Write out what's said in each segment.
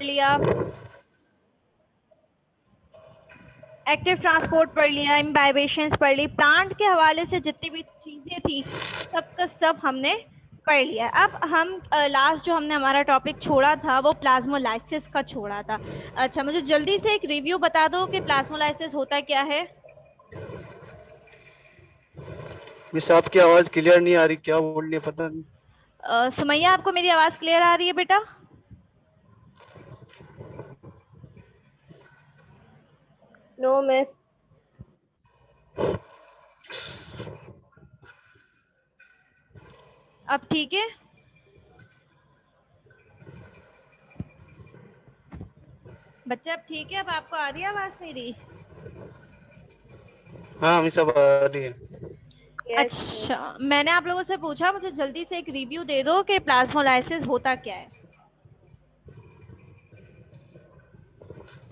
लिया, active transport पढ़ लिया, इम्बाइबेशंस पढ़ ली, प्लांट के हवाले से जितनी भी चीज़ें थी सब का सब हमने पढ़ लिया। अब हम लास्ट जो हमने हमारा टॉपिक छोड़ा था वो प्लाज्मोलाइसिस का छोड़ा था। अच्छा, मुझे जल्दी से एक रिव्यू बता दो कि प्लाज्मोलाइसिस होता क्या है। मिस आपकी आवाज क्लियर नहीं आ रही, क्या बोल रही है पता नहीं। सुमैया, आपको मेरी आवाज़ क्लियर आ रही है बेटा? No miss. अब ठीक है? बच्चे अब ठीक है? अब आपको आ रही है आवाज़ मेरी? हाँ मिस अब आ रही है। Yes miss. अच्छा, मैंने आप लोगों से पूछा मुझे जल्दी से एक रिव्यू दे दो कि प्लाज्मोलाइसिस होता क्या है।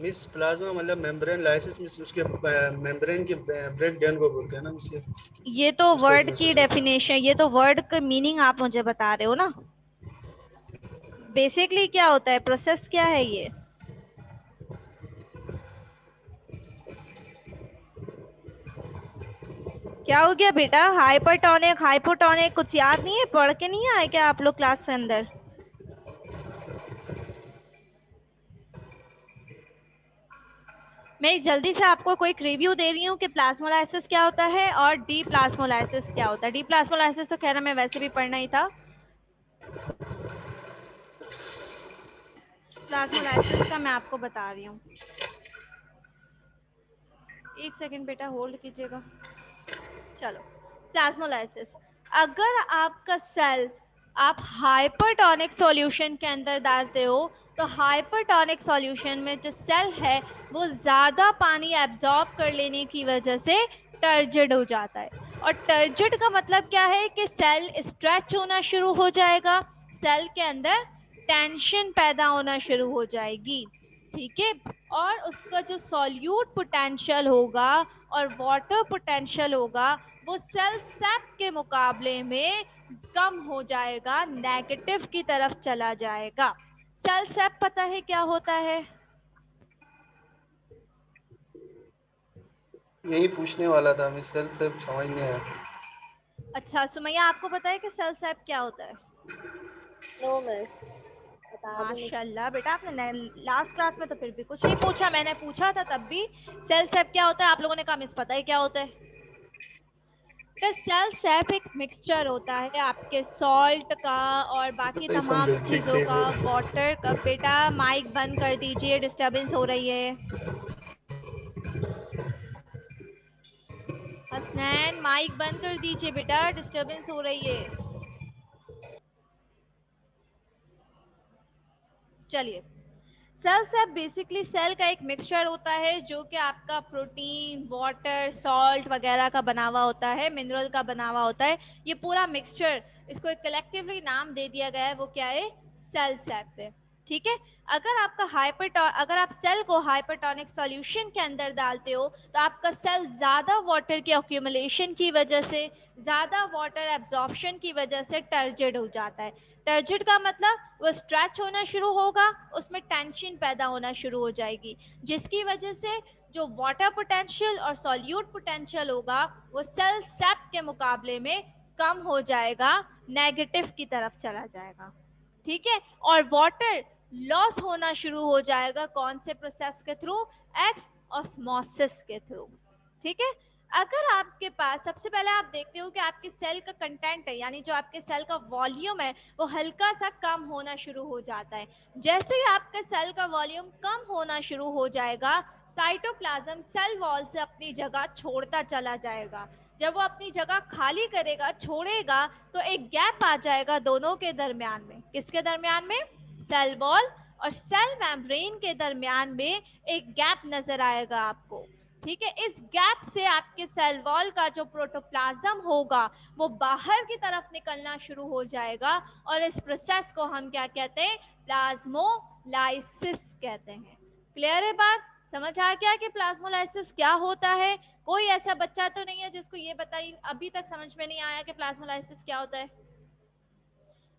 मिस प्लाज्मा मतलब मेम्ब्रेन लाइसिस, मिस उसके मेम्ब्रेन के ब्रेक डाउन को बोलते हैं ना मिस, ये तो उसका एक वर्ड की प्रोसेस होता है। डेफिनेशन, ये तो वर्ड का मीनिंग आप मुझे बता रहे हो ना। बेसिकली क्या होता है, प्रोसेस क्या है ये? क्या हो गया बेटा? हाइपरटोनिक, हाइपोटोनिक कुछ याद नहीं है? पढ़ के नहीं आए क्या आप लोग क्लास के अंदर? मैं जल्दी से आपको कोई रिव्यू दे रही हूँ कि प्लाज्मोलाइसिस क्या होता है और डी प्लाज्मोलाइसिस क्या होता है। डी प्लाज्मोलाइसिस तो खैर हमें वैसे भी पढ़ना ही था। प्लाज्मोलाइसिस का मैं आपको बता रही हूँ, एक सेकंड बेटा होल्ड कीजिएगा। चलो, प्लाज्मोलाइसिस, अगर आपका सेल आप हाइपरटोनिक सॉल्यूशन के अंदर डालते हो तो हाइपरटोनिक सॉल्यूशन में जो सेल है वो ज़्यादा पानी एब्जॉर्ब कर लेने की वजह से टर्जिड हो जाता है। और टर्जिड का मतलब क्या है कि सेल स्ट्रेच होना शुरू हो जाएगा, सेल के अंदर टेंशन पैदा होना शुरू हो जाएगी, ठीक है। और उसका जो सॉल्यूट पोटेंशियल होगा और वाटर पोटेंशियल होगा वो सेल सेप के मुकाबले में कम हो जाएगा, नेगेटिव की तरफ चला जाएगा। सेल सेप पता है क्या होता है? यही पूछने वाला था मिस, सेल से समझ नहीं आया। अच्छा सुमैया, आपको पता है कि सेल सेप क्या होता है? No miss. बता दो मुझे। माशाल्लाह बेटा, आपने लास्ट क्लास में तो फिर भी कुछ नहीं पूछा, मैंने पूछा था तब भी सेल सेप क्या होता है, आप लोगों ने कहा मिस पता है क्या होता है। सेल सेप एक मिक्सचर होता है आपके सॉल्ट का और बाकी नहीं तमाम समझे, लिख चीज़ों का, देखो। वाटर का। बेटा माइक बंद कर दीजिए, डिस्टरबेंस हो रही है। हसनैन माइक बंद कर दीजिए बेटा, डिस्टरबेंस हो रही है। चलिए, सेल सेप बेसिकली सेल का एक मिक्सचर होता है जो कि आपका प्रोटीन, वाटर, सॉल्ट वगैरह का बना हुआ होता है, मिनरल का बना हुआ होता है। ये पूरा मिक्सचर, इसको एक कलेक्टिवली नाम दे दिया गया है, वो क्या है? सेल सेप है, ठीक है। अगर आप सेल को हाइपरटोनिक सॉल्यूशन के अंदर डालते हो तो आपका सेल ज़्यादा वाटर के अक्यूमुलेशन की वजह से, ज़्यादा वाटर एब्जॉर्प्शन की वजह से टर्जिड हो जाता है। टर्जिड का मतलब वो स्ट्रेच होना शुरू होगा, उसमें टेंशन पैदा होना शुरू हो जाएगी, जिसकी वजह से जो वाटर पोटेंशियल और सॉल्यूट पोटेंशियल होगा वो सेल सेप के मुकाबले में कम हो जाएगा, नेगेटिव की तरफ चला जाएगा, ठीक है। और वाटर लॉस होना शुरू हो जाएगा, कौन से प्रोसेस के थ्रू? एक्स ऑस्मोसिस के थ्रू, ठीक है। अगर आपके पास, सबसे पहले आप देखते हो कि आपके सेल का कंटेंट है, यानी जो आपके सेल का वॉल्यूम है वो हल्का सा कम होना शुरू हो जाता है। जैसे ही आपके सेल का वॉल्यूम कम होना शुरू हो जाएगा, साइटोप्लाज्म सेल वॉल से अपनी जगह छोड़ता चला जाएगा। जब वो अपनी जगह खाली करेगा, छोड़ेगा, तो एक गैप आ जाएगा दोनों के दरमियान में। किसके दरमियान में? सेल वॉल और सेल मेम्ब्रेन के दरमियान में एक गैप नजर आएगा आपको, ठीक है। इस गैप से आपके सेल वॉल का जो प्रोटोप्लाज्म होगा वो बाहर की तरफ निकलना शुरू हो जाएगा, और इस प्रोसेस को हम क्या कहते हैं? प्लाज्मोलाइसिस कहते हैं। क्लियर है बात? समझ आ गया कि प्लाज्मोलाइसिस क्या होता है? कोई ऐसा बच्चा तो नहीं है जिसको ये बताइए अभी तक समझ में नहीं आया कि प्लाज्मोलाइसिस क्या होता है?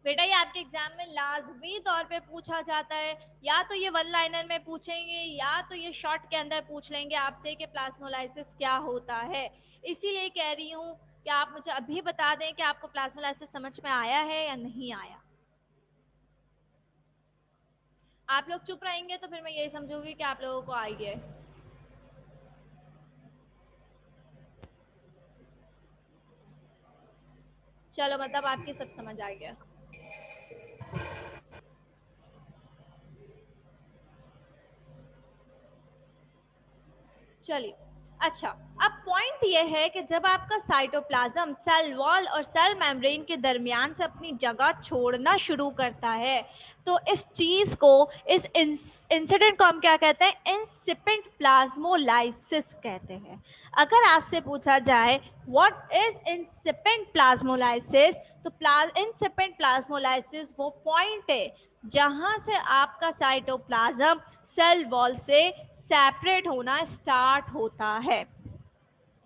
बेटा ये आपके एग्जाम में लाजमी तौर पे पूछा जाता है, या तो ये वन लाइनर में पूछेंगे या तो ये शॉर्ट के अंदर पूछ लेंगे आपसे कि प्लाज्मोलाइसिस क्या होता है। इसीलिए कह रही हूँ कि आप मुझे अभी बता दें कि आपको प्लाज्मोलाइसिस समझ में आया है या नहीं आया। आप लोग चुप रहेंगे तो फिर मैं यही समझूंगी कि आप लोगों को आई है। चलो मतलब आपकी सब समझ आ गया। चलिए अच्छा, अब पॉइंट ये है कि जब आपका साइटोप्लाज्म सेल वॉल और सेल मेम्ब्रेन के दरमियान से अपनी जगह छोड़ना शुरू करता है, तो इस चीज को, इस इंसिडेंट को हम क्या कहते हैं? इंसिपेंट प्लाज्मोलाइसिस कहते हैं। अगर आपसे पूछा जाए व्हाट इज इंसिपेंट प्लाज्मोलाइसिस, तो इंसिपेंट प्लाज्मोलाइसिस वो पॉइंट है जहां से आपका साइटोप्लाज्म सेल वॉल से सेपरेट होना स्टार्ट होता है।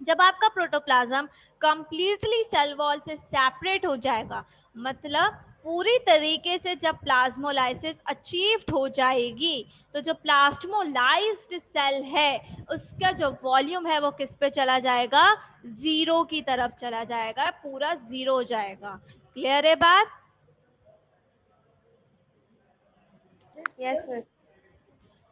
जब आपका प्रोटोप्लाज्म कंप्लीटली सेल वॉल से सेपरेट हो जाएगा, मतलब पूरी तरीके से जब प्लाज्मोलाइसिस अचीव्ड हो जाएगी, तो जो प्लाज्मोलाइज्ड सेल है उसका जो वॉल्यूम है वो किस पे चला जाएगा? जीरो की तरफ चला जाएगा, पूरा जीरो हो जाएगा। क्लियर है बात? Yes miss.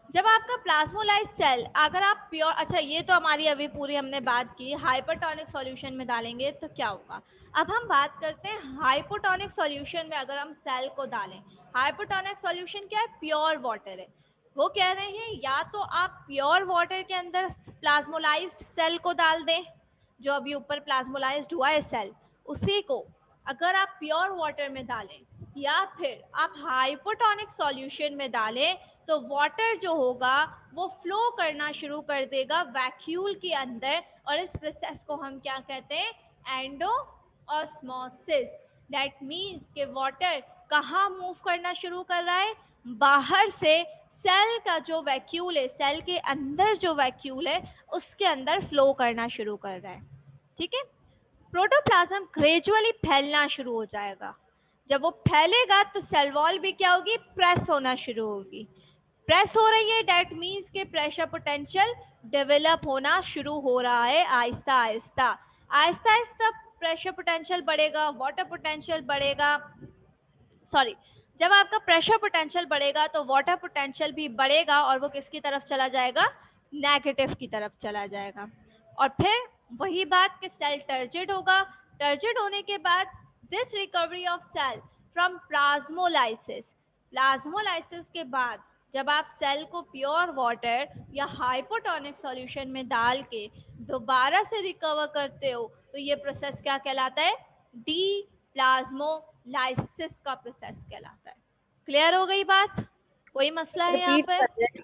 जब आपका प्लाज्मोलाइज सेल, अगर आप प्योर, अच्छा ये तो हमारी अभी पूरी हमने बात की, हाइपरटोनिक सॉल्यूशन में डालेंगे तो क्या होगा। अब हम बात करते हैं हाइपोटोनिक सॉल्यूशन में अगर हम सेल को डालें। हाइपोटोनिक सॉल्यूशन क्या है? प्योर वाटर है। वो कह रहे हैं या तो आप प्योर वाटर के अंदर प्लाज्मोलाइज्ड सेल को डाल दें, जो अभी ऊपर प्लाज्मोलाइज्ड हुआ है सेल, उसी को अगर आप प्योर वाटर में डालें या फिर आप हाइपोटोनिक सॉल्यूशन में डालें, तो वाटर जो होगा वो फ्लो करना शुरू कर देगा वैक्यूल के अंदर, और इस प्रोसेस को हम क्या कहते हैं? Endo osmosis. दैट मीन्स कि वाटर कहाँ मूव करना शुरू कर रहा है? बाहर से सेल का जो वैक्यूल है, सेल के अंदर जो वैक्यूल है उसके अंदर फ्लो करना शुरू कर रहा है। ठीक है। प्रोटोप्लाज्म ग्रेजुअली फैलना शुरू हो जाएगा। जब वो फैलेगा तो सेल वॉल भी क्या होगी? प्रेस होना शुरू होगी। प्रेस हो रही है, डेट मीन्स के प्रेशर पोटेंशियल डेवलप होना शुरू हो रहा है आहिस्ता आहिस्ता। आहिस्ता आहिस्ता प्रेशर पोटेंशियल बढ़ेगा, वाटर पोटेंशियल बढ़ेगा, सॉरी, जब आपका प्रेशर पोटेंशियल बढ़ेगा तो वाटर पोटेंशियल भी बढ़ेगा, और वो किसकी तरफ चला जाएगा? नेगेटिव की तरफ चला जाएगा। और फिर वही बात कि सेल टर्जिड होगा। टर्जिड होने के बाद this recovery of cell from plasmolysis, plasmolysis के बाद जब आप सेल को प्योर वाटर या हाइपोटोनिक सॉल्यूशन में डाल के दोबारा से रिकवर करते हो, तो ये प्रोसेस क्या कहलाता है? डी प्लाज्मोलाइसिस का प्रोसेस कहलाता है। क्लियर हो गई बात? कोई मसला है यहाँ रिपीट पे? कर दें।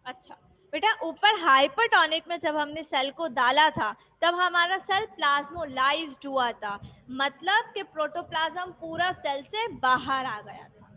अच्छा बेटा, ऊपर हाइपरटोनिक में जब हमने सेल को डाला था तब हमारा सेल प्लाज्मोलाइज्ड हुआ था, मतलब कि प्रोटोप्लाज्म पूरा सेल से बाहर आ गया था।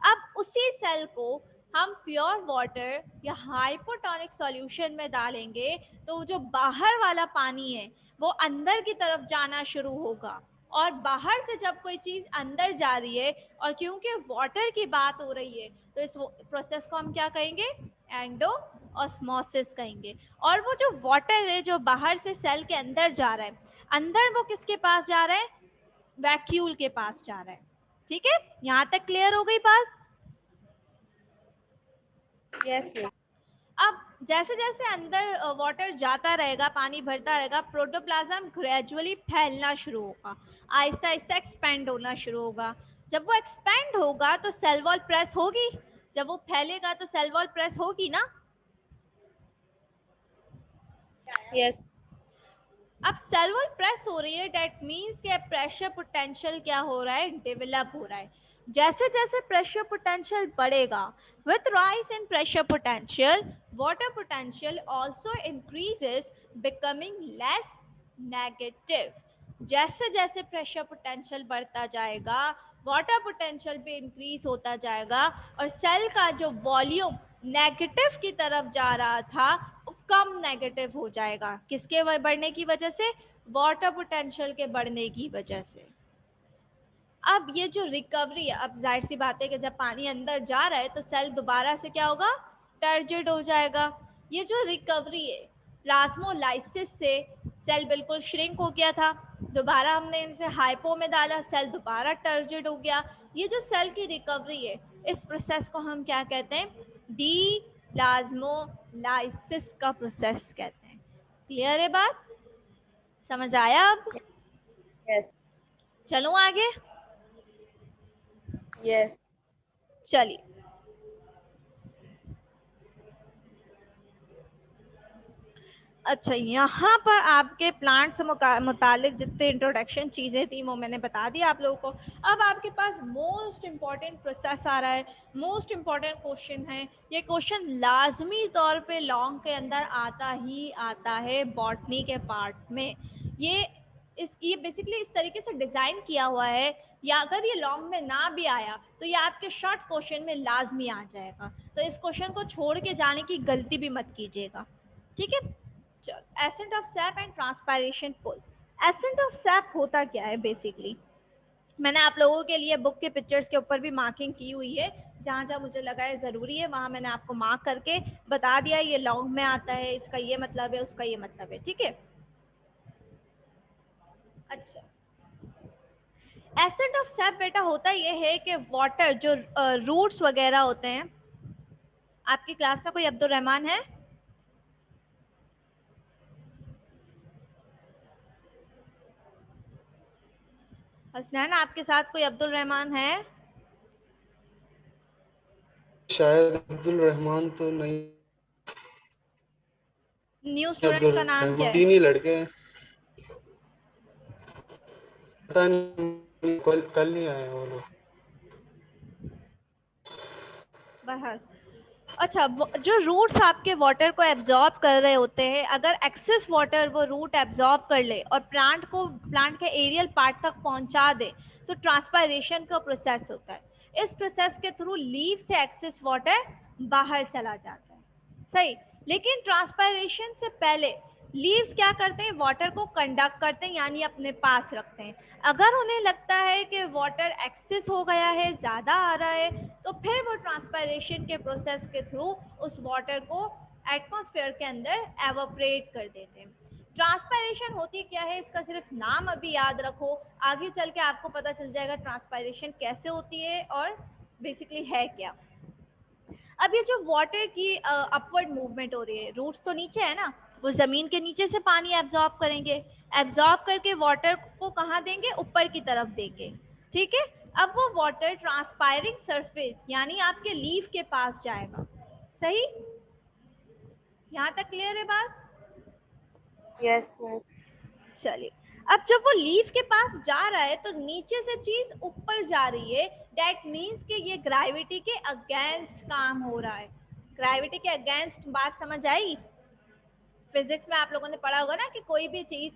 अब उसी सेल को हम प्योर वाटर या हाइपोटोनिक सॉल्यूशन में डालेंगे, तो जो बाहर वाला पानी है वो अंदर की तरफ जाना शुरू होगा, और बाहर से जब कोई चीज़ अंदर जा रही है, और क्योंकि वाटर की बात हो रही है, तो इस प्रोसेस को हम क्या कहेंगे? एंडो ऑस्मोसिस कहेंगे। और वो जो वाटर है जो बाहर से सेल के अंदर जा रहा है, अंदर वो किसके पास जा रहा है? वैक्यूल के पास जा रहा है। ठीक है, यहाँ तक क्लियर हो गई बात? Yes miss. अब जैसे जैसे अंदर वाटर जाता रहेगा, पानी भरता रहेगा, प्रोटोप्लाज्म ग्रेजुअली फैलना शुरू होगा, आहिस्ता आहिस्ता एक्सपेंड होना शुरू होगा। जब वो एक्सपेंड होगा तो सेल वॉल प्रेस होगी, जब वो फैलेगा तो सेल वॉल प्रेस होगी ना। यस। अब सेल वॉल प्रेस हो रही है, डेट मीन्स के प्रेशर पोटेंशियल क्या हो रहा है? डेवलप हो रहा है। जैसे जैसे प्रेशर पोटेंशियल बढ़ेगा, with rise in pressure potential, water potential also increases, becoming less negative. जैसे जैसे प्रेशर पोटेंशियल बढ़ता जाएगा, वाटर पोटेंशियल भी इंक्रीज होता जाएगा, और सेल का जो वॉल्यूम नेगेटिव की तरफ जा रहा था वो कम नेगेटिव हो जाएगा। किसके बढ़ने की वजह से? वाटर पोटेंशियल के बढ़ने की वजह से। अब ये जो रिकवरी है, अब जाहिर सी बात है कि जब पानी अंदर जा रहा है तो सेल दोबारा से क्या होगा, टर्जिड हो जाएगा। ये जो रिकवरी है, प्लाज्मोलाइसिस से सेल बिल्कुल श्रिंक हो गया था, दोबारा हमने इनसे हाइपो में डाला, सेल दोबारा टर्जिड हो गया। ये जो सेल की रिकवरी है, इस प्रोसेस को हम क्या कहते हैं, डी प्लाज्मोलाइसिस का प्रोसेस कहते हैं। क्लियर है बात, समझ आया अब? यस चलो आगे। यस चलिए, अच्छा यहाँ पर आपके प्लांट से मुतालिक जितने इंट्रोडक्शन चीज़ें थी वो मैंने बता दी आप लोगों को। अब आपके पास मोस्ट इम्पॉर्टेंट प्रोसेस आ रहा है, मोस्ट इम्पॉर्टेंट क्वेश्चन है। ये क्वेश्चन लाजमी तौर पे लॉन्ग के अंदर आता ही आता है बॉटनी के पार्ट में। ये बेसिकली इस तरीके से डिज़ाइन किया हुआ है, या अगर ये लॉन्ग में ना भी आया तो ये आपके शॉर्ट क्वेश्चन में लाजमी आ जाएगा। तो इस क्वेश्चन को छोड़ के जाने की गलती भी मत कीजिएगा, ठीक है? Ascent of sap and transpiration pull. Ascent of sap होता क्या है बेसिकली, मैंने आप लोगों के लिए बुक के पिक्चर्स के ऊपर भी मार्किंग की हुई है, जहाँ जहाँ मुझे लगा है ज़रूरी है वहाँ मैंने आपको मार्क करके बता दिया, ये लॉन्ग में आता है, इसका ये मतलब है, उसका ये मतलब है, ठीक है? अच्छा, एसेंट ऑफ सैप बेटा होता ये है कि वाटर जो रूट्स वगैरह होते हैं, आपकी क्लास में कोई अब्दुल रहमान है? हसनैन, आपके साथ कोई अब्दुल रहमान है? शायद अब्दुल रहमान तो नहीं, न्यू स्टूडेंट अब्दुल का नाम क्या रहमान है? तीन ही लड़के हैं, पता नहीं, कल नहीं आए वो लोग। बहर अच्छा, जो रूट्स आपके वाटर को एब्जॉर्ब कर रहे होते हैं, अगर एक्सेस वाटर वो रूट एब्जॉर्ब कर ले और प्लांट के एरियल पार्ट तक पहुंचा दे तो ट्रांसपायरेशन का प्रोसेस होता है। इस प्रोसेस के थ्रू लीफ से एक्सेस वाटर बाहर चला जाता है, सही। लेकिन ट्रांसपायरेशन से पहले लीव्स क्या करते हैं, वाटर को कंडक्ट करते हैं, यानी अपने पास रखते हैं। अगर उन्हें लगता है कि वाटर एक्सेस हो गया है, ज़्यादा आ रहा है, तो फिर वो ट्रांसपायरेशन के प्रोसेस के थ्रू उस वाटर को एटमॉस्फेयर के अंदर एवोपरेट कर देते हैं। ट्रांसपायरेशन होती क्या है, इसका सिर्फ नाम अभी याद रखो, आगे चल के आपको पता चल जाएगा ट्रांसपायरेशन कैसे होती है और बेसिकली है क्या। अब ये जो वाटर की अपवर्ड मूवमेंट हो रही है, रूट्स तो नीचे है ना, वो जमीन के नीचे से पानी एब्जॉर्ब करेंगे, एब्जॉर्ब करके वाटर को कहाँ देंगे, ऊपर की तरफ देंगे, ठीक है? अब वो वाटर ट्रांसपायरिंग सरफेस यानी आपके लीफ के पास जाएगा, सही? यहाँ तक क्लियर है बात? यस मिस चलिए, अब जब वो लीफ के पास जा रहा है तो नीचे से चीज ऊपर जा रही है, दैट मीन्स कि ये ग्रेविटी के अगेंस्ट काम हो रहा है। ग्रेविटी के अगेंस्ट बात समझ आई? फिजिक्स में आप लोगों ने पढ़ा होगा ना कि कोई भी चीज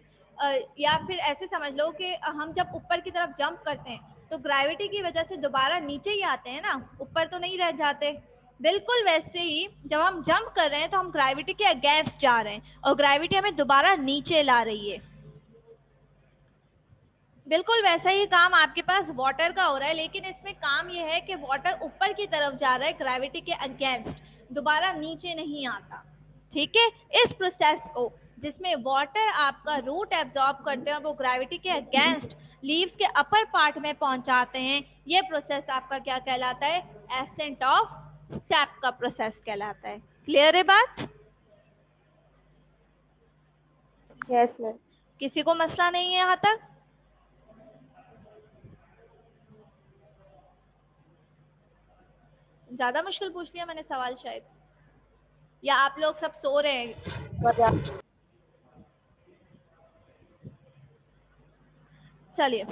या फिर ऐसे समझ लो कि हम जब ऊपर की तरफ जंप करते हैं तो ग्रेविटी की वजह से दोबारा नीचे ही आते हैं ना, ऊपर तो नहीं रह जाते। बिल्कुल वैसे ही जब हम जंप कर रहे हैं तो हम ग्रेविटी के अगेंस्ट जा रहे हैं और ग्रेविटी हमें दोबारा नीचे ला रही है। बिल्कुल वैसा ही काम आपके पास वाटर का हो रहा है, लेकिन इसमें काम ये है कि वाटर ऊपर की तरफ जा रहा है ग्रेविटी के अगेंस्ट, दोबारा नीचे नहीं आता, ठीक है? इस प्रोसेस को जिसमें वाटर आपका रूट एब्जॉर्ब करते हैं और वो ग्रेविटी के अगेंस्ट लीव्स के अपर पार्ट में पहुंचाते हैं, ये प्रोसेस आपका क्या कहलाता है, एसेंट ऑफ सैप का प्रोसेस कहलाता है। क्लियर है बात? यस मिस किसी को मसला नहीं है यहाँ तक? ज्यादा मुश्किल पूछ लिया मैंने सवाल शायद, या आप लोग सब सो रहे हैं? चलिए,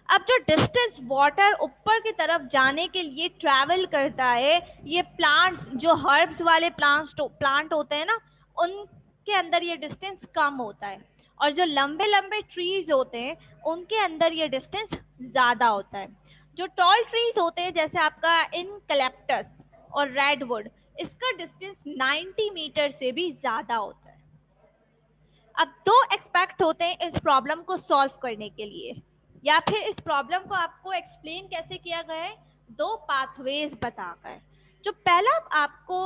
अब जो डिस्टेंस वाटर ऊपर की तरफ जाने के लिए ट्रैवल करता है, ये प्लांट्स जो हर्ब्स वाले प्लांट होते हैं ना, उनके अंदर ये डिस्टेंस कम होता है, और जो लंबे लंबे ट्रीज होते हैं उनके अंदर ये डिस्टेंस ज़्यादा होता है। जो टॉल ट्रीज होते हैं जैसे आपका इनकलेप्टस और रेडवुड, इसका डिस्टेंस 90 मीटर से भी ज़्यादा होता है। अब दो एक्सपेक्ट होते हैं इस प्रॉब्लम को सॉल्व करने के लिए। या फिर इस प्रॉब्लम को आपको एक्सप्लेन कैसे किया गया है, 2 पाथवेज बताकर। जो पहला आपको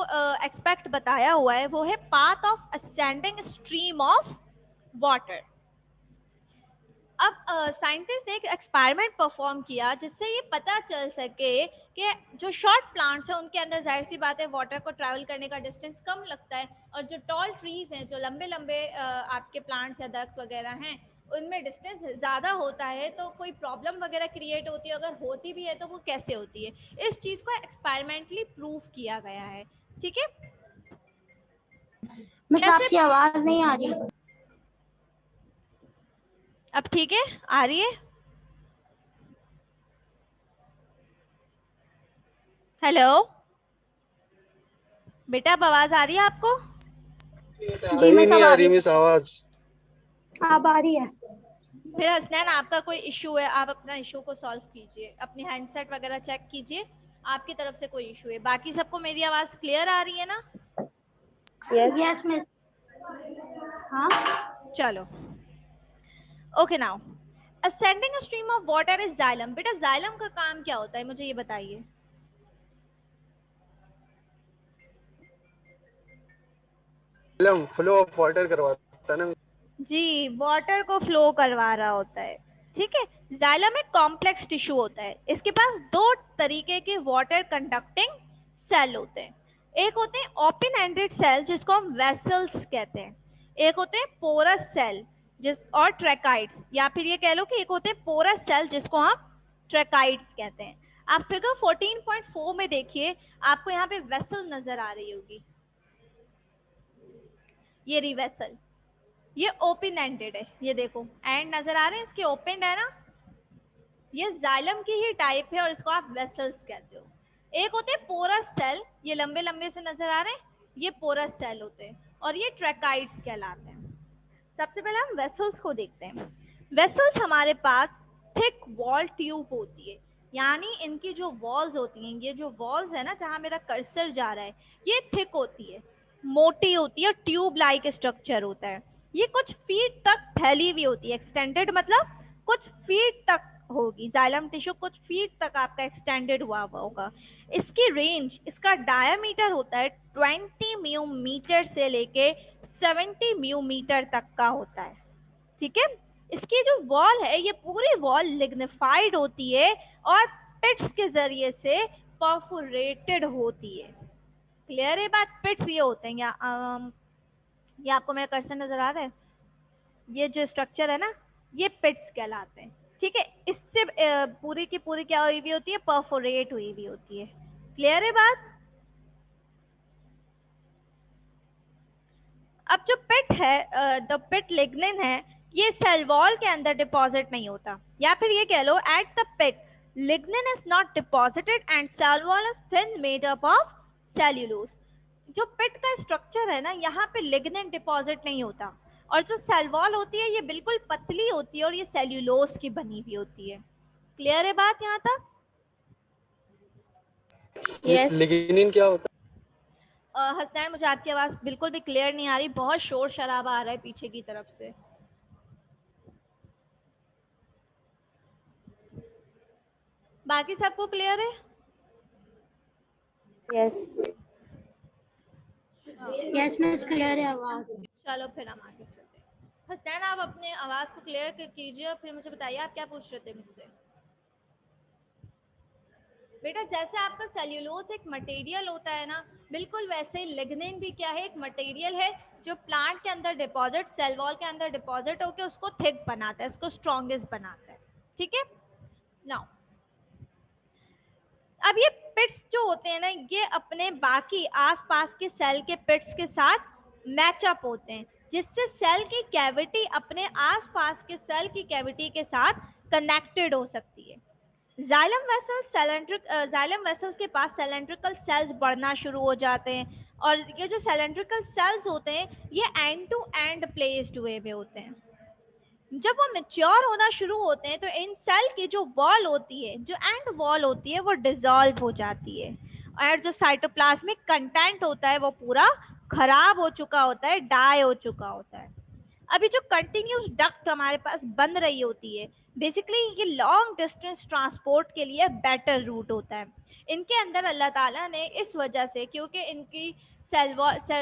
एक्सपेक्ट बताया हुआ है वो है path of ascending stream of water. अब साइंटिस्ट ने एक एक्सपेरिमेंट परफॉर्म किया जिससे ये पता चल सके कि जो शॉर्ट प्लांट्स हैं उनके अंदर जाहिर सी बात है वाटर को ट्रैवल करने का डिस्टेंस कम लगता है, और जो टॉल ट्रीज हैं, जो लंबे लंबे आपके प्लांट्स या दरख्त वगैरह हैं, उनमें डिस्टेंस ज़्यादा होता है, तो कोई प्रॉब्लम वगैरह क्रिएट होती है, अगर होती भी है तो वो कैसे होती है। इस चीज़ को एक्सपेरिमेंटली प्रूव किया गया है। ठीक है, मिस आपकी आवाज नहीं आ रही। अब ठीक है, आ रही है? हेलो बेटा, अब आवाज आ रही है आपको? जी मिस नहीं अब आ आ रही रही मिस आवाज। अब आ रही है। फिर हसनैन आपका कोई इशू है, आप अपना इशू को सॉल्व कीजिए, अपने हैंडसेट वगैरह चेक कीजिए, आपकी तरफ से कोई इशू है। बाकी सबको मेरी आवाज क्लियर आ रही है ना? Yes miss. हाँ चलो, okay now ascending a stream of water is xylem. बेटा जाइलम का काम क्या होता है, मुझे ये बताइए। फ्लो ऑफ वाटर करवाता है ना। जी, वाटर को फ्लो करवा रहा होता है। ठीक है, जाइलम एक कॉम्प्लेक्स टिश्यू होता है, इसके पास 2 तरीके के वाटर कंडक्टिंग सेल होते हैं। एक होते हैं ओपन एंडेड सेल जिसको हम वेसल्स कहते हैं, एक होते हैं पोरस सेल जिस और ट्रैकाइड्स, या फिर ये कह लो कि एक होते हैं पोरस सेल जिसको हम ट्रैकाइड्स कहते हैं। आप फिगर 14.4 में देखिए, आपको यहाँ पे वेसल नजर आ रही होगी, ये रही वेसल, ये ओपन एंडेड है, ये देखो एंड नजर आ रहे हैं इसके, ओपन है ना, ये जाइलम की ही टाइप है और इसको आप वेसल्स कहते हो। एक होते हैं पोरस सेल, ये लंबे लंबे से नजर आ रहे हैं, ये पोरस सेल होते हैं, और ये ट्रैकाइड्स कहलाते हैं। सबसे पहले हम वेसल्स को देखते हैं। वेसल्स हमारे पास थिक वॉल ट्यूब होती है, यानी इनकी जो वॉल्स होती हैं, ये जो वॉल्स है ना जहाँ मेरा कर्सर जा रहा है, ये थिक होती है, मोटी होती है, ट्यूब लाइक स्ट्रक्चर होता है। ये कुछ फीट तक फैली हुई होती है, एक्सटेंडेड मतलब कुछ फीट तक होगी, जाइलम टिश्यू कुछ फीट तक आपका एक्सटेंडेड हुआ होगा। इसकी रेंज, इसका डायमीटर होता है 20 म्यूमीटर से लेके 70 म्यूमीटर तक का होता है। ठीक है, इसकी जो वॉल है ये पूरी वॉल लिग्निफाइड होती है और पिट्स के जरिए से परफोरेटेड होती है। क्लियर है बात? पिट्स ये होते हैं, ये आपको मेरा कर्सर नजर आ रहा है, ये जो स्ट्रक्चर है ना, ये पिट्स कहलाते हैं। ठीक है, इससे पूरी की पूरी क्या हुई हुई होती है, परफोरेट हुई हुई होती है। क्लियर है बात? अब जो पिट है, द पिट लिग्निन है, ये सेल वॉल के अंदर डिपॉजिट नहीं होता, या फिर ये कह लो at the pit lignin is not deposited and cell wall is thin made up of cellulose. जो पिट का स्ट्रक्चर है ना, यहाँ पे लिग्निन डिपॉजिट नहीं होता, और जो सेल वॉल होती है ये बिल्कुल पतली होती है और ये सेल्यूलोज की बनी हुई होती है। क्लियर है बात यहाँ तक? मिस लिग्निन क्या होता हसनैन मुझे आपकी आवाज बिल्कुल भी क्लियर नहीं आ रही, बहुत शोर शराबा आ रहा है पीछे की तरफ से। बाकी सबको क्लियर है? यस मिस क्लियर है आवाज। चलो फिर हम आगे चलते हैं। हसनैन आप अपने आवाज को क्लियर कीजिए और फिर मुझे बताइए आप क्या पूछ रहे थे मुझसे। बेटा जैसे आपका सेल्यूलोज एक मटेरियल होता है ना, बिल्कुल वैसे ही लिग्निन भी क्या है, एक मटेरियल है जो प्लांट के अंदर डिपॉजिट, सेल वॉल के अंदर डिपॉजिट होकर उसको थिक बनाता है, उसको स्ट्रॉन्गेस्ट बनाता है। ठीक है, नाउ अब ये पिट्स जो होते हैं ना, ये अपने बाकी आसपास के सेल के पिट्स के साथ मैचअप होते हैं, जिससे सेल की कैविटी अपने आसपास के सेल की कैविटी के साथ कनेक्टेड हो सकती है। जाइलम वेसल्स जाइलम वेसल्स के पास सिलेंड्रिकल सेल्स बढ़ना शुरू हो जाते हैं, और ये जो सिलेंड्रिकल सेल्स होते हैं ये एंड टू एंड प्लेस्ड वे में होते हैं। जब वो मैच्योर होना शुरू होते हैं तो इन सेल की जो वॉल होती है, जो एंड वॉल होती है, वो डिसॉल्व हो जाती है, और जो साइटोप्लाज्मिक कंटेंट होता है वो पूरा खराब हो चुका होता है, डाई हो चुका होता है। अभी जो कंटिन्यूस डक्ट हमारे पास बन रही होती है, बेसिकली ये लॉन्ग डिस्टेंस ट्रांसपोर्ट के लिए बेटर रूट होता है। इनके अंदर अल्लाह ताला ने इस वजह से, क्योंकि इनकी सेल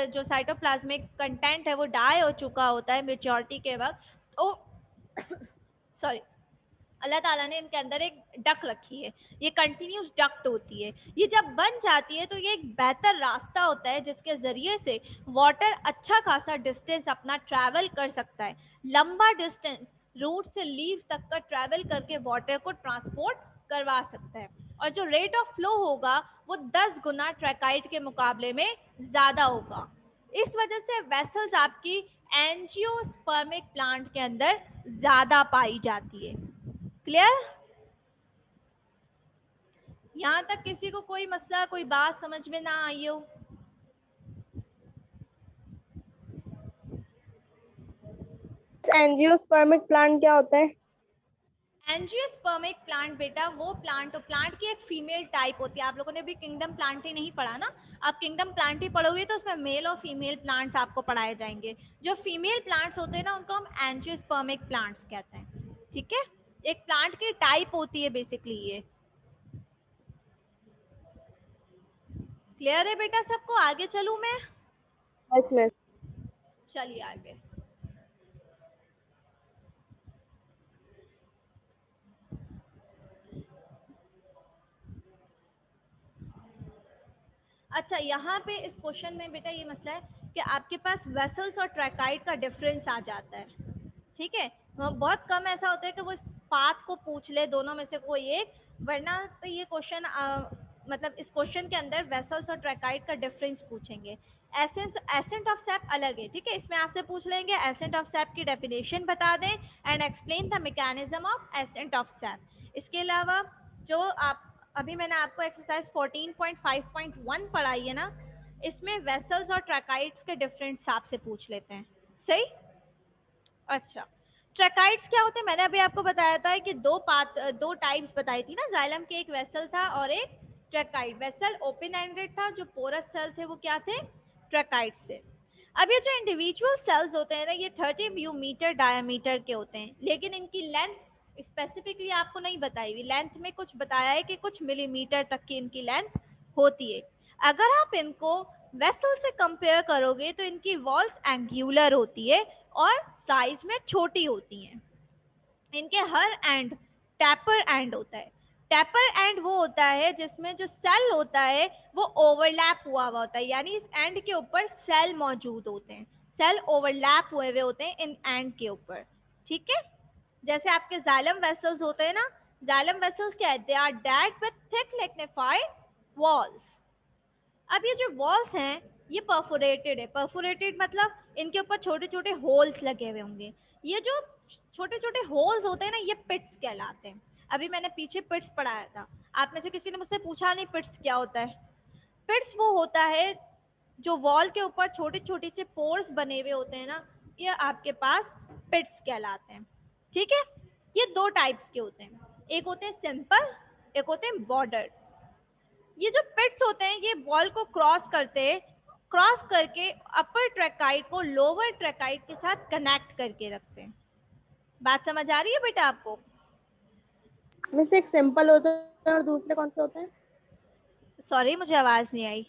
जो साइटोप्लाज्मिक कंटेंट है वो डाई हो चुका होता है मेच्योरिटी के वक्त, तो सॉरी, अल्लाह ताला ने इनके अंदर एक डक रखी है, ये कंटिन्यूस डक्ट होती है। ये जब बन जाती है तो ये एक बेहतर रास्ता होता है जिसके ज़रिए से वाटर अच्छा खासा डिस्टेंस अपना ट्रैवल कर सकता है। लंबा डिस्टेंस रूट से लीव तक का ट्रैवल करके वाटर को ट्रांसपोर्ट करवा सकता है, और जो रेट ऑफ फ्लो होगा वो 10 गुना ट्रैकाइट के मुकाबले में ज़्यादा होगा। इस वजह से वेसल्स आपकी एंजियोस्पर्मिक प्लांट के अंदर ज़्यादा पाई जाती है। क्लियर? यहाँ तक किसी को कोई मसला, कोई बात समझ में ना आई हो? एंजियोस्पर्मिक प्लांट क्या होता है? एंजियोस्पर्मिक प्लांट बेटा वो प्लांट की एक फीमेल टाइप होती है। आप लोगों ने भी किंगडम प्लांट ही नहीं पढ़ा ना, आप किंगडम प्लांट ही पढ़ोगे तो उसमें मेल और फीमेल प्लांट्स आपको पढ़ाए जाएंगे। जो फीमेल प्लांट्स होते हैं ना उनको हम एंजियोस्पर्मिक प्लांट्स कहते हैं। ठीक है, एक प्लांट की टाइप होती है बेसिकली ये। क्लियर है बेटा सबको? आगे चलूं मैं? Yes miss. चलिए आगे। अच्छा, यहाँ पे इस क्वेश्चन में बेटा ये मसला है कि आपके पास वेसल्स और ट्रैकाइड का डिफरेंस आ जाता है। ठीक है, बहुत कम ऐसा होता है कि वो इस पाथ को पूछ ले दोनों में से कोई एक, वरना तो ये क्वेश्चन मतलब इस क्वेश्चन के अंदर वेसल्स और ट्रैकाइड का डिफरेंस पूछेंगे। एसेंट ऑफ सैप अलग है। ठीक है, इसमें आपसे पूछ लेंगे एसेंट ऑफ सैप की डेफिनेशन बता दें and explain the mechanism of accent of SAP. इसके अलावा जो आप अभी मैंने आपको एक्सरसाइज 14.5.1 पढ़ाई है ना, इसमें वेसल्स और ट्रैकाइड्स के डिफरेंस आपसे पूछ लेते हैं। सही? अच्छा, ट्रैकाइड्स क्या होते हैं? मैंने अभी आपको बताया था कि दो टाइप्स बताई थी ना, जाइलम के एक वेसल था और एक ट्रैकाइड। वेसल ओपन एंडेड था, जो पोरस सेल थे वो क्या थे? ट्रैकाइड से। अब ये जो इंडिविजुअल सेल्स होते हैं ना, ये 30 म्यूमीटर डायमीटर के होते हैं, लेकिन इनकी लेंथ स्पेसिफिकली आपको नहीं बताई हुई। लेंथ में कुछ बताया है कि कुछ मिलीमीटर तक की इनकी लेंथ होती है। अगर आप इनको वेसल से कंपेयर करोगे तो इनकी वॉल्स एंगुलर होती है और साइज में छोटी होती हैं। इनके हर एंड टैपर एंड होता है। टैपर एंड वो होता है जिसमें जो सेल होता है वो ओवरलैप हुआ होता है, यानी इस एंड के ऊपर सेल मौजूद होते हैं। सेल ओवरलैप हुए हुए होते हैं इन एंड के ऊपर। ठीक है, जैसे आपके जाइलम वेसल्स होते हैं ना, जाइलम वेसल्स क्या है? They are dead with thick lignified walls. अब ये जो वॉल्स हैं ये परफोरेटेड है। परफोरेटेड मतलब इनके ऊपर छोटे छोटे होल्स लगे हुए होंगे। ये जो छोटे छोटे होल्स होते हैं ना, ये पिट्स कहलाते हैं। अभी मैंने पीछे पिट्स पढ़ाया था, आप में से किसी ने मुझसे पूछा नहीं पिट्स क्या होता है। पिट्स वो होता है जो वॉल के ऊपर छोटे छोटे से पोर्स बने हुए होते हैं ना, ये आपके पास पिट्स कहलाते हैं। ठीक है, ये दो टाइप्स के होते हैं, एक होते हैं सिंपल, एक होते हैं बॉर्डर। ये जो पिट्स होते हैं ये वॉल को क्रॉस करके अपर ट्रैकाइड को लोअर ट्रैकाइड के साथ कनेक्ट करके रखते हैं। बात समझ आ रही है बेटा आपको? मिस एक सिंपल होता है और दूसरे कौन से होते हैं? सॉरी मुझे आवाज नहीं आई।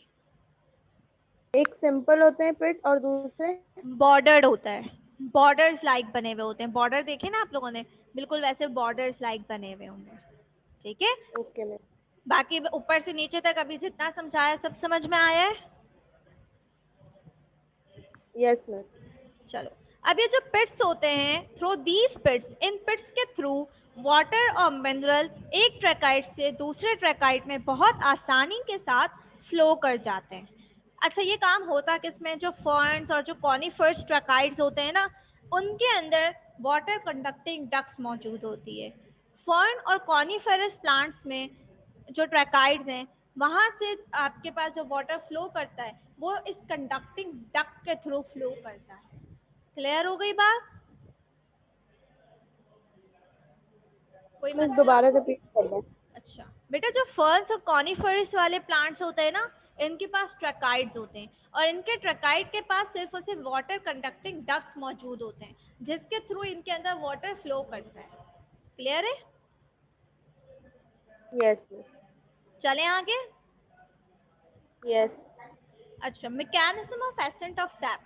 एक सिंपल होते हैं पिट और दूसरे बॉर्डर्ड होता है, बॉर्डर्स लाइक बने हुए होते हैं। बॉर्डर देखे ना आप लोगों ने, बिल्कुल वैसे बॉर्डर्स लाइक बने हुए होंगे। ठीक है, ओके मिस। बाकी ऊपर से नीचे तक अभी जितना समझाया सब समझ में आया है? Yes miss. चलो, अब ये जो पिट्स होते हैं, थ्रू दीज पिट्स, इन पिट्स के थ्रू वाटर और मिनरल एक ट्रैकाइड से दूसरे ट्रैकाइड में बहुत आसानी के साथ फ्लो कर जाते हैं। अच्छा, ये काम होता किसमें? जो फर्न्स और जो कॉनिफर्स ट्रैकाइड्स होते हैं ना, उनके अंदर वाटर कंडक्टिंग डक्ट्स मौजूद होती है। फर्न और कॉनिफरस प्लांट्स में जो ट्रैकाइड्स हैं, वहाँ से आपके पास जो वाटर फ्लो करता है वो इस कंडक्टिंग डक्ट के थ्रू फ्लो करता है। क्लियर हो गई बात? कोई मिस मसला? दोबारा रिपीट कर दें। अच्छा बेटा, जो फर्न्स और कॉनिफरस वाले प्लांट्स होते हैं ना, इनके पास ट्रैकाइड्स होते हैं और इनके ट्रैकाइड के पास सिर्फ और सिर्फ वाटर कंडक्टिंग डक्ट्स मौजूद होते हैं जिसके थ्रू इनके अंदर वाटर फ्लो करता है। क्लियर है? यस चलें आगे। यस अच्छा, mechanism of accent of SAP.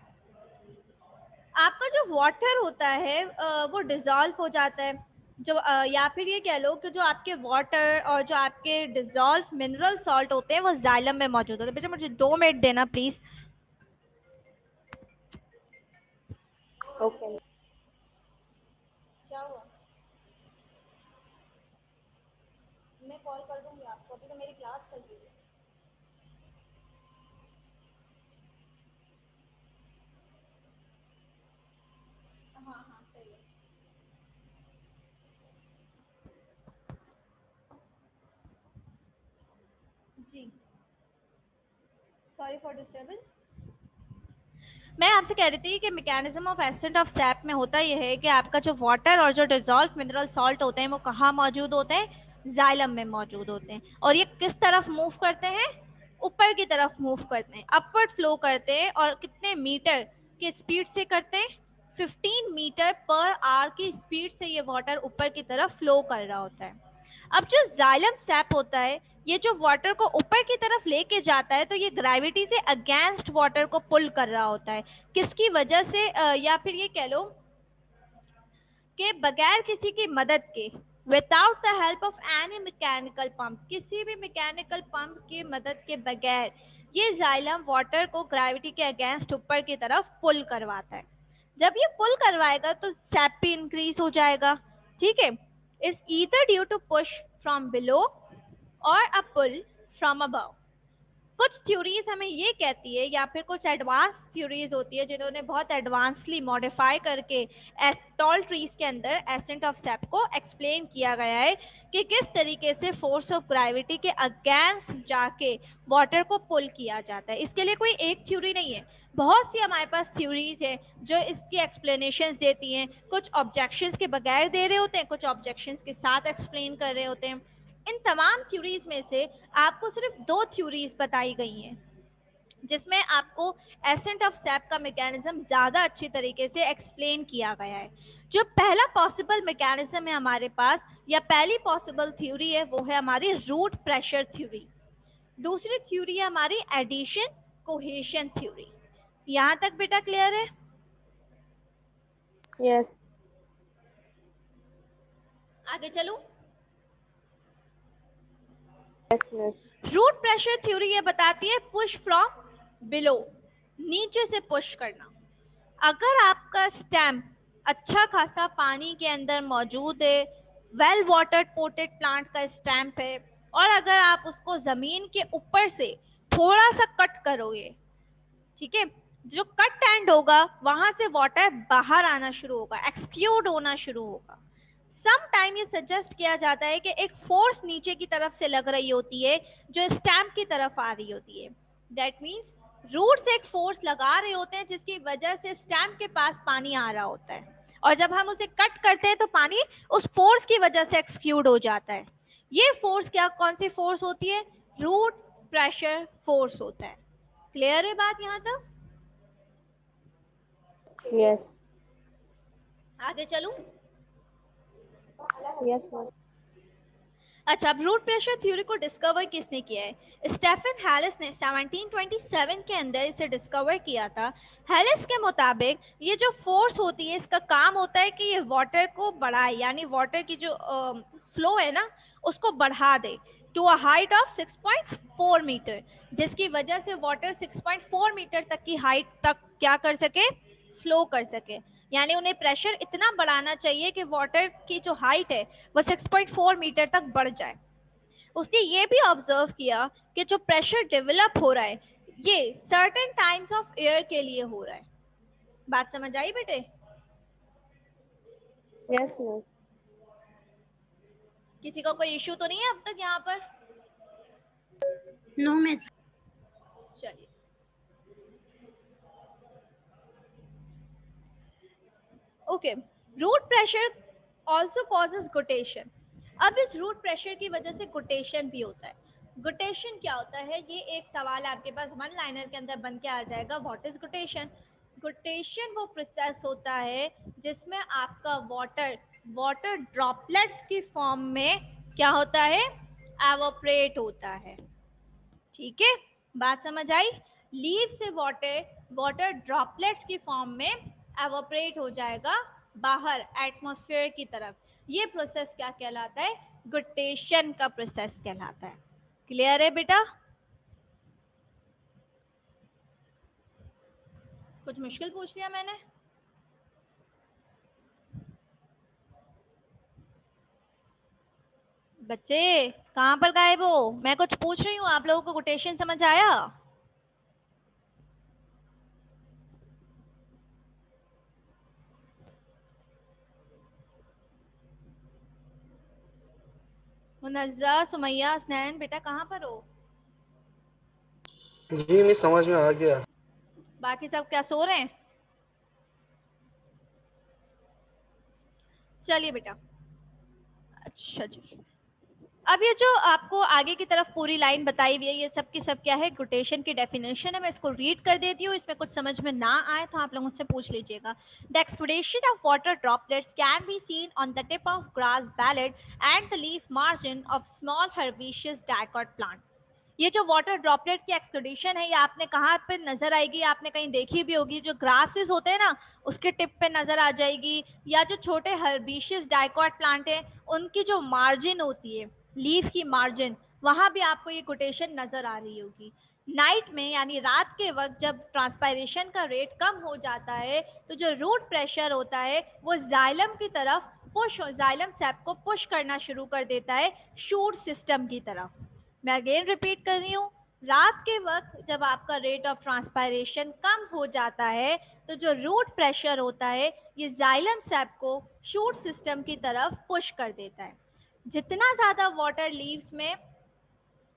आपका जो वाटर होता है वो डिजॉल्व हो जाता है, जो या फिर ये कह लो कि जो आपके वाटर और जो आपके डिजॉल्व मिनरल सॉल्ट होते हैं वो जाइलम में मौजूद होते हैं। बेटा मुझे 2 मिनट देना प्लीज। ओके क्या हुआ? मैं कॉल कर दूंगी आपको, अभी तो मेरी क्लास चल रही है। हाँ हाँ सही है। जी सॉरी फॉर डिस्टर्बेंस। मैं आपसे कह रही थी कि mechanism of accent of SAP में होता यह है कि आपका जो वाटर और जो डिजॉल्व मिनरल सॉल्ट होते हैं वो कहाँ मौजूद होते हैं? जाइलम में मौजूद होते हैं। और ये किस तरफ मूव करते हैं? ऊपर की तरफ मूव करते हैं, अपवर्ड फ्लो करते हैं। और कितने मीटर की स्पीड से करते हैं? 15 मीटर पर आवर की स्पीड से ये वाटर ऊपर की तरफ फ्लो कर रहा होता है। अब जो जाइलम सैप होता है ये जो वाटर को ऊपर की तरफ लेके जाता है तो ये ग्रेविटी से अगेंस्ट वाटर को पुल कर रहा होता है। किसकी वजह से? या फिर ये कह लो कि बगैर किसी की मदद के, without the help of any mechanical pump, किसी भी मैकेनिकल पंप की मदद के बगैर ये जाइलम वाटर को ग्रेविटी के अगेंस्ट ऊपर की तरफ पुल करवाता है। जब ये पुल करवाएगा तो सैप भी इंक्रीज हो जाएगा। ठीक है, is either due to push from below or a pull from above. कुछ थ्योरीज हमें ये कहती है, या फिर कुछ एडवांस थ्योरीज होती है जिन्होंने बहुत एडवांसली मॉडिफाई करके टॉल ट्रीज के अंदर एसेंट ऑफ सैप को एक्सप्लेन किया गया है कि किस तरीके से फोर्स ऑफ ग्रेविटी के अगेंस्ट जाके वाटर को पुल किया जाता है। इसके लिए कोई एक थ्योरी नहीं है, बहुत सी हमारे पास थ्योरीज है जो इसकी एक्सप्लेनेशंस देती हैं। कुछ ऑब्जेक्शंस के बगैर दे रहे होते हैं, कुछ ऑब्जेक्शंस के साथ एक्सप्लेन कर रहे होते हैं। इन तमाम थ्योरीज में से आपको सिर्फ 2 थ्योरीज बताई गई हैं जिसमें आपको एसेंट ऑफ सैप का मैकेनिज्म ज़्यादा अच्छी तरीके से एक्सप्लेन किया गया है। जो पहला पॉसिबल मैकेनिज्म है हमारे पास, या पहली पॉसिबल थ्योरी है, वो है हमारी रूट प्रेशर थ्योरी। दूसरी थ्योरी है हमारी एडिशन कोहेशन थ्योरी। यहाँ तक बेटा क्लियर है? यस आगे चलूं? यस रूट प्रेशर थ्योरी ये बताती है पुश फ्रॉम बिलो, नीचे से पुश करना। अगर आपका स्टेम अच्छा खासा पानी के अंदर मौजूद है, वेल वाटर पोटेड प्लांट का स्टेम है, और अगर आप उसको जमीन के ऊपर से थोड़ा सा कट करोगे, ठीक है, जो कट एंड होगा वहां से वाटर बाहर आना शुरू होगा, एक्सक्यूड होना शुरू होगा। सम टाइम ये सजेस्ट किया जाता है कि एक फोर्स नीचे की तरफ से लग रही होती है जो स्टैम्प की तरफ आ रही होती है। दैट मीन्स रूट से एक फोर्स लगा रहे होते हैं जिसकी वजह से स्टैम्प के पास पानी आ रहा होता है, और जब हम उसे कट करते हैं तो पानी उस फोर्स की वजह से एक्सक्यूड हो जाता है। ये फोर्स क्या, कौन सी फोर्स होती है? रूट प्रेशर फोर्स होता है। क्लियर है बात यहाँ तक? यस आगे चलूं? यस अच्छा, अब रूट प्रेशर थ्योरी को डिस्कवर किसने किया है? स्टेफन हैलिस ने 1727 के अंदर इसे डिस्कवर किया था। हैलिस के मुताबिक ये जो फोर्स होती है इसका काम होता है कि ये वाटर को बढ़ाए, यानी वाटर की जो फ्लो है ना उसको बढ़ा दे to a height of 6.4 metre, जिसकी वजह से वाटर 6.4 मीटर तक की हाइट तक क्या कर सके? फ्लो कर सके। यानी उन्हें प्रेशर इतना बढ़ाना चाहिए कि वाटर की जो हाइट है वो 6.4 मीटर तक बढ़ जाए। उसने ये भी ऑब्जर्व किया कि जो प्रेशर डेवलप हो रहा है ये सर्टेन टाइम्स ऑफ एयर के लिए हो रहा है। बात समझ आई बेटे? यस किसी का कोई इश्यू तो नहीं है अब तक यहाँ पर? No miss. चलिए, okay. Root pressure also causes guttation. अब इस रूट प्रेशर की वजह से गुटेशन भी होता है। गुटेशन क्या होता है? ये एक सवाल आपके पास वन लाइनर के अंदर बन के आ जाएगा, व्हाट इज गुटेशन? गुटेशन वो प्रोसेस होता है जिसमें आपका वाटर वाटर ड्रॉपलेट्स की फॉर्म में क्या होता है, एवोपरेट होता है। ठीक है, बात समझ आई। लीव से वाटर ड्रॉपलेट्स की फॉर्म में एवोपरेट हो जाएगा बाहर एटमॉस्फेयर की तरफ। ये प्रोसेस क्या कहलाता है, गुटेशन का प्रोसेस कहलाता है। क्लियर है बेटा? कुछ मुश्किल पूछ लिया मैंने? बच्चे कहाँ पर गायब हो? मैं कुछ पूछ रही हूँ, आप लोगों को कोटेशन समझ आया? मुनज्जा, सुमैया, स्नैन, बेटा कहाँ पर हो? जी मिस समझ में आ गया। बाकी सब क्या सो रहे हैं? चलिए बेटा, अच्छा जी। अब ये जो आपको आगे की तरफ पूरी लाइन बताई हुई है, ये सब की सब क्या है, गुटेशन की डेफिनेशन है। मैं इसको रीड कर देती हूँ, इसमें कुछ समझ में ना आए तो आप लोग मुझसे पूछ लीजिएगा। The expectation of water droplets can be seen on the tip of grass blade and the leaf margin of small herbaceous dicot plant. ये जो वाटर ड्रॉपलेट की एक्सपेक्टेशन है, ये आपने कहाँ पे नजर आएगी, आपने कहीं देखी भी होगी, जो ग्रासेस होते हैं ना उसके टिप पे नजर आ जाएगी, या जो छोटे हर्बिशियस डाइकोट प्लांट है उनकी जो मार्जिन होती है, लीफ की मार्जिन, वहां भी आपको ये कोटेशन नजर आ रही होगी। नाइट में यानी रात के वक्त जब ट्रांसपायरेशन का रेट कम हो जाता है तो जो रूट प्रेशर होता है वो जाइलम की तरफ जाइलम सैप को पुश करना शुरू कर देता है शूट सिस्टम की तरफ। मैं अगेन रिपीट कर रही हूँ, रात के वक्त जब आपका रेट ऑफ ट्रांसपायरेशन कम हो जाता है तो जो रूट प्रेशर होता है ये जाइलम सैप को शूट सिस्टम की तरफ पुश कर देता है। जितना ज़्यादा वाटर लीव्स में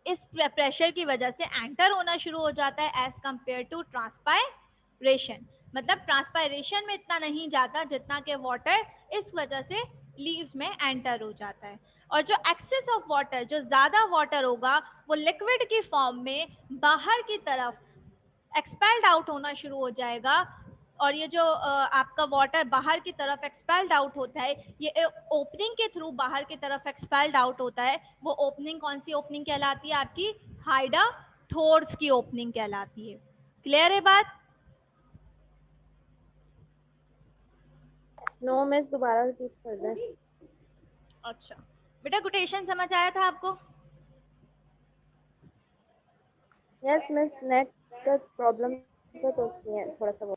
इस प्रेशर की वजह से एंटर होना शुरू हो जाता है एज कंपेयर टू ट्रांसपायरेशन, मतलब ट्रांसपायरेशन में इतना नहीं जाता जितना कि वाटर इस वजह से लीव्स में एंटर हो जाता है। और जो एक्सेस ऑफ वाटर, जो ज़्यादा वाटर होगा वो लिक्विड की फॉर्म में बाहर की तरफ एक्सपेल्ड आउट होना शुरू हो जाएगा। और ये जो आपका वाटर बाहर की तरफ एक्सपेल्ड आउट होता है, ये ओपनिंग के थ्रू बाहर की तरफ एक्सपेल्ड आउट होता है। वो ओपनिंग कौन सी ओपनिंग कहलाती है, आपकी हाइडाथोर्स की ओपनिंग कहलाती है। क्लियर है बात? नो मिस, दोबारा रिपीट कर दें। अच्छा बेटा, कोटेशन समझ आया था आपको? यस मिस, नेट का प्रॉब्लम था तो इसलिए थोड़ा सा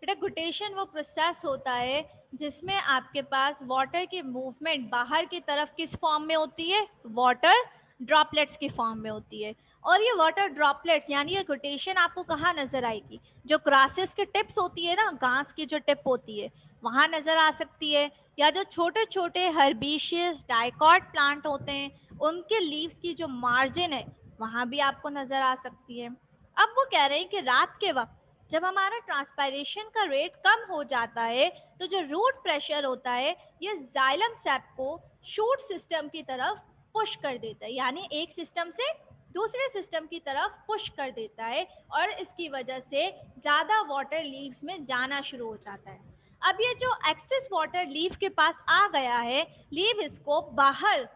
बेटा गुटेशन वो प्रोसेस होता है जिसमें आपके पास वाटर की मूवमेंट बाहर की तरफ किस फॉर्म में होती है, वाटर ड्रॉपलेट्स की फॉर्म में होती है। और ये वाटर ड्रॉपलेट्स यानी ये गुटेशन आपको कहाँ नजर आएगी, जो ग्रासेस की टिप्स होती है ना, घास की जो टिप होती है वहाँ नजर आ सकती है, या जो छोटे छोटे हर्बिशियस डाइकोट प्लांट होते हैं उनके लीव्स की जो मार्जिन है वहाँ भी आपको नजर आ सकती है। अब वो कह रहे हैं कि रात के वक्त जब हमारा ट्रांसपायरेशन का रेट कम हो जाता है तो जो रूट प्रेशर होता है ये जाइलम सैप को शूट सिस्टम की तरफ पुश कर देता है, यानी एक सिस्टम से दूसरे सिस्टम की तरफ पुश कर देता है और इसकी वजह से ज़्यादा वाटर लीव्स में जाना शुरू हो जाता है। अब ये जो एक्सेस वाटर लीव के पास आ गया है, लीव इसको बाहर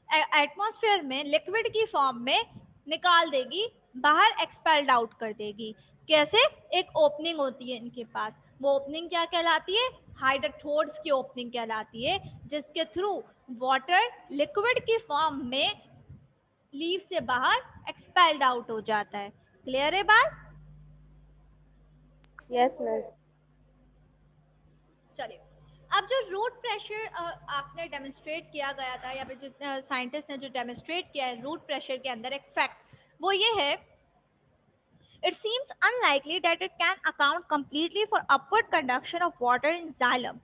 एटमॉस्फेयर में लिक्विड की फॉर्म में निकाल देगी, बाहर एक्सपेल्ड आउट कर देगी। कैसे? एक ओपनिंग होती है इनके पास, वो ओपनिंग क्या कहलाती है, हाइड्रोथोर्स की ओपनिंग कहलाती है, जिसके थ्रू वाटर लिक्विड की फॉर्म में लीव से बाहर एक्सपेल्ड आउट हो जाता है। क्लियर है बात? Yes miss. चलिए, अब जो रूट प्रेशर आपने डेमोन्स्ट्रेट किया गया था, या फिर जो साइंटिस्ट ने जो डेमोन्स्ट्रेट किया है रूट प्रेशर के अंदर एक फैक्ट, वो ये है, it seems unlikely that it can account completely for upward conduction of water in xylem.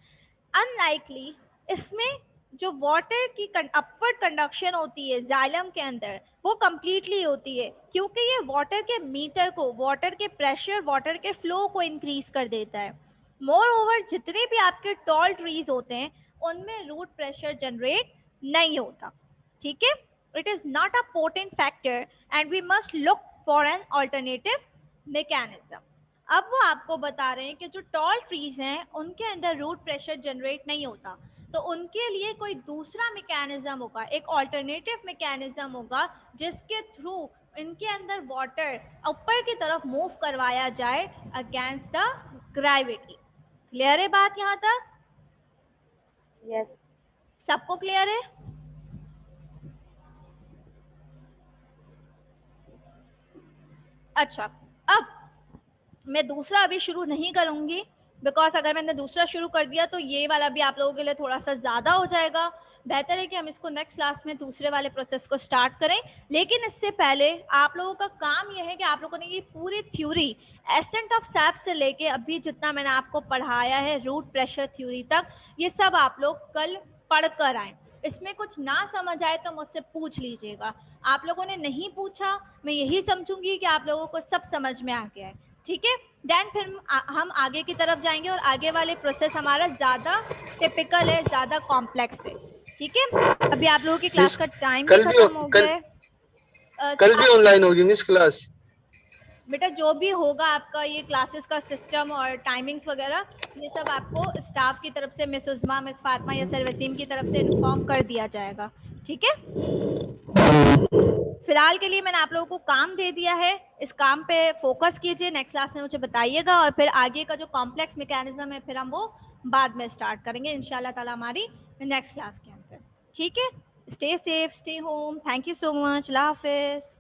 Unlikely, इसमें जो वाटर की अपवर्ड कंडक्शन होती है जाइलम के अंदर वो कम्प्लीटली होती है, क्योंकि ये वाटर के मीटर को, वाटर के प्रेशर, वाटर के फ्लो को इंक्रीज कर देता है। मोर ओवर, जितने भी आपके टॉल ट्रीज होते हैं उनमें रूट प्रेशर जनरेट नहीं होता। ठीक है, it is not a potent factor and we must look for an alternative mechanism. अब वो आपको बता रहे हैं कि जो टॉल ट्रीज हैं उनके अंदर रूट प्रेशर जनरेट नहीं होता, तो उनके लिए कोई दूसरा मैकेनिज्म होगा, एक ऑल्टरनेटिव मैकेनिज्म होगा जिसके थ्रू इनके अंदर वाटर ऊपर की तरफ मूव करवाया जाए अगेंस्ट द ग्रेविटी। क्लियर है बात यहाँ तक? यस। सबको क्लियर है? अच्छा, अब मैं दूसरा अभी शुरू नहीं करूंगी, बिकॉज अगर मैंने दूसरा शुरू कर दिया तो ये वाला भी आप लोगों के लिए थोड़ा सा ज़्यादा हो जाएगा। बेहतर है कि हम इसको नेक्स्ट क्लास में दूसरे वाले प्रोसेस को स्टार्ट करें। लेकिन इससे पहले आप लोगों का काम यह है कि आप लोगों ने ये पूरी थ्योरी एसेंट ऑफ सैप से लेके अभी जितना मैंने आपको पढ़ाया है रूट प्रेशर थ्योरी तक, ये सब आप लोग कल पढ़ कर आए। इसमें कुछ ना समझ आए तो मुझसे पूछ लीजिएगा। आप लोगों ने नहीं पूछा, मैं यही समझूंगी कि आप लोगों को सब समझ में आ गया है। ठीक है, देन फिर हम आगे की तरफ जाएंगे और आगे वाले प्रोसेस हमारा ज़्यादा टिपिकल है, ज़्यादा कॉम्प्लेक्स है। ठीक है, अभी आप लोगों की क्लास का टाइम भी खत्म हो गया है। कल भी ऑनलाइन होगी मिस क्लास? बेटा जो भी होगा आपका ये क्लासेस का सिस्टम और टाइमिंग्स वगैरह ये सब आपको स्टाफ की तरफ से मिस उज़मा, मिस फातिमा या सर वसीम की तरफ से इन्फॉर्म कर दिया जाएगा। ठीक है, फिलहाल के लिए मैंने आप लोगों को काम दे दिया है, इस काम पे फोकस कीजिए, नेक्स्ट क्लास में मुझे बताइएगा और फिर आगे का जो कॉम्प्लेक्स मैकेनिज्म है फिर हम वो बाद में स्टार्ट करेंगे इंशाल्लाह ताला हमारी नेक्स्ट क्लास के अंदर। ठीक है, stay safe, stay home, thank you so much, अल्लाह हाफिज़।